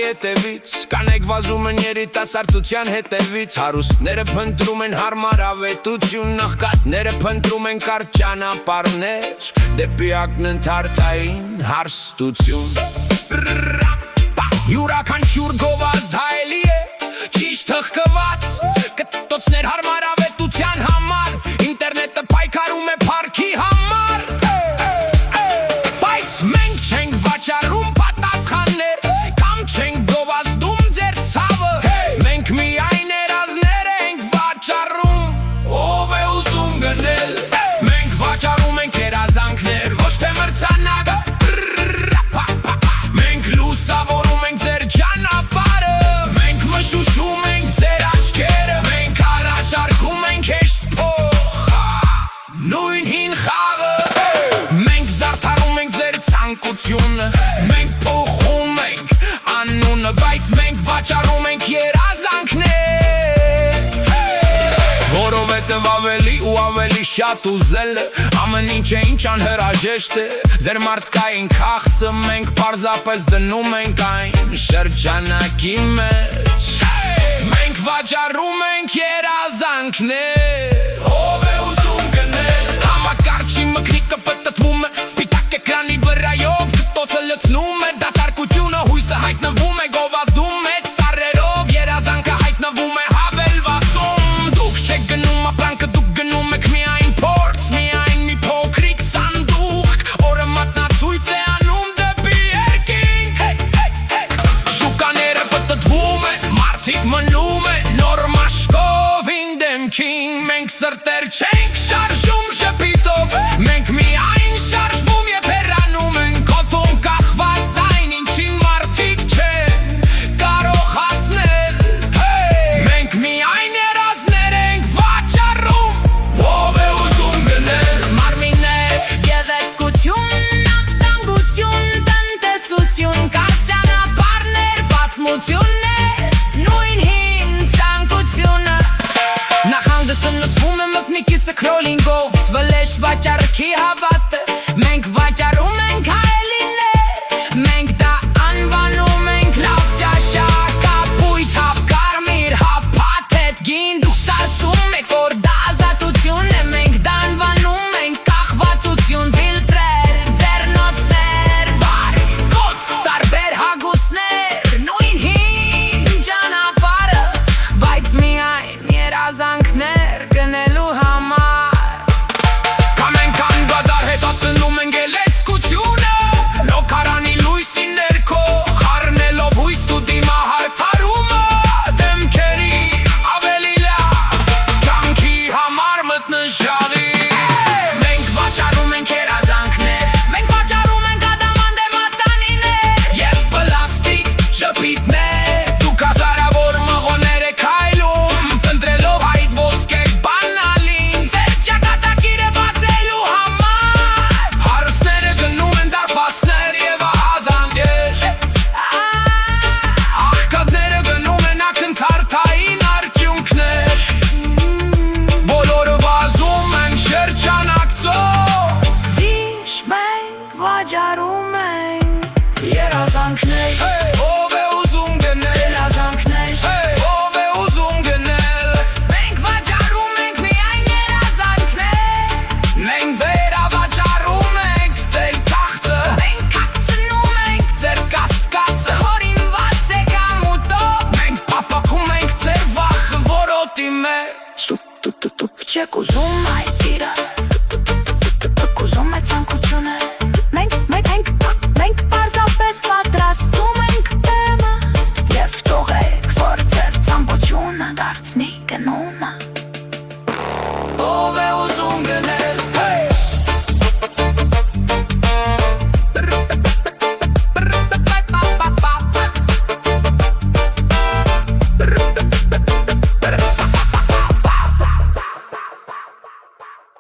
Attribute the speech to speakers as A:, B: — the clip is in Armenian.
A: ետևից Կանեք վազում են երիտասարդության հետևից Հարուստները փնտրում են հարմարավետություն Նախկատները փնտրում են կարճ ճանապարհներ Դեպի ակնթարթային հարստություն Յուրաքանչյուր գովազդ հայելի է Ճիշտ հղկված Կտոցներ հարմարավետության համար Ինտերնետը պայքարում է փառքի համար Բայց մենք չենք վաճառում պատասխաններ Կամ չենք գովազդում ձեր ցավը Մենք միայն երազներ ենք վաճառում Ով է ուզում գնել Մենք վաճառում ենք երազանքներ Ոչ թե մրցանակ Մենք լուսավորում ենք ձեր ճանապարհը Մենք մշուշում ենք ձեր աչքերը Մենք առաջարկում ենք հեշտ փող Նույն հին խաղը Մենք զարդարում ենք ձեր ցանկությունը Մենք փոխում ենք անունը Բայց մենք վաճառում ենք երազանքներ Որովհետև ավելի ու ավելի շատ ուզելը Ամեն ինչ է ինչ անհրաժեշտ է Ձեր մարդկային քաղցը մենք պարզապես դնում ենք այն շրջանակի մեջ Մենք վաճառում ենք երազանքներ Ով է ուզում գնել Համակարգչի մկրիկը պտտվում է Սպիտակ էկրանի վրայով Կտոցը լցնում է դատարկությունը Հույսը հայտնվում է գովազդում մեծ տարրերով Երազանքը հայտնվում է հավելվածում Դուք չեք գնում ապրանքը դուք գնում եք միայն փորձ Միայն մի փոքրիկ սանդուղք Օրը մատնացույց է անում դեպի երկինք Շուկաները պտտվում է Մարդիկ մնում է նոր մաշկով ինդեմքին Մենք սրտեր չենք շարժում շպիտով Մենք միայն շարժվում և հեռանում ենք Կոթում կախված այն ինչին մարդիկ չեն կարող հասնել Մենք միայն երազներ ենք վաճառում Ով է ուզում գնել
B: Մարմիններ, գեղեցկություն, ապտանգություն, տնտեսություն Կարճ ճանապարհներ, պատմություններ, նույն հին ցանկությունը Նախանդսը լուծվում է մկնիկի սքրոլինգով Վլեշ վաճառքի հավատը Մենք վաճառում ենք հայելիներ Մենք դա անվանում ենք լավ ճաշակ Կապույտ հավ կարմիր հապաթեթ գին Դուք դարձում եք որ դա ազատություն է Մենք դա անվանում ենք կախվածություն Ֆիլտրեր, ձեռնոցներ, բարք, կոց, տարբեր հագուստներ Նույն հին ճանապարհը Բայց միայն երազանքներ գնելու համար
A: Կամ ենք անբադար հետատնում ենք գեղեցկությունը Լոքարանի լույսի ներքո Խառնելով հույս ու դիմահարդարումը Դեմքերի ավելի լավ Կյանքի համար մթնշաղի Մենք վաճառում ենք երազանքներ Մենք վաճառում ենք ադամանդե մատանիներ Եվ պլաստիկ շպիտներ Դուք հազարավոր մղոներ եք հայլում Ընտրելով այդ ոսկե բանալին Ձեր ճակատագիրը բացելու համար Հարստները գնում են դարպասներ և ահազանգեր Աղքատները գնում են ակնթարթային արդյունքներ Բոլորը վազում են շրջանակցով
B: Դիշ մենք վաճառում ենք
A: Երազանքներ Ով է ուզում գնել
B: երազանքներ
A: Ով է ուզում գնել
B: Մենք վաճառում ենք միայն երազանքներ
A: Մենք վերավաճառում ենք ձեր քաղցը
B: Մենք կացնում ենք
A: Ձեր կասկածը
B: հորինված է կամուտով
A: Մենք պապակում ենք ձեր վախը որոտի մեջ
B: Չեք ուզում այդ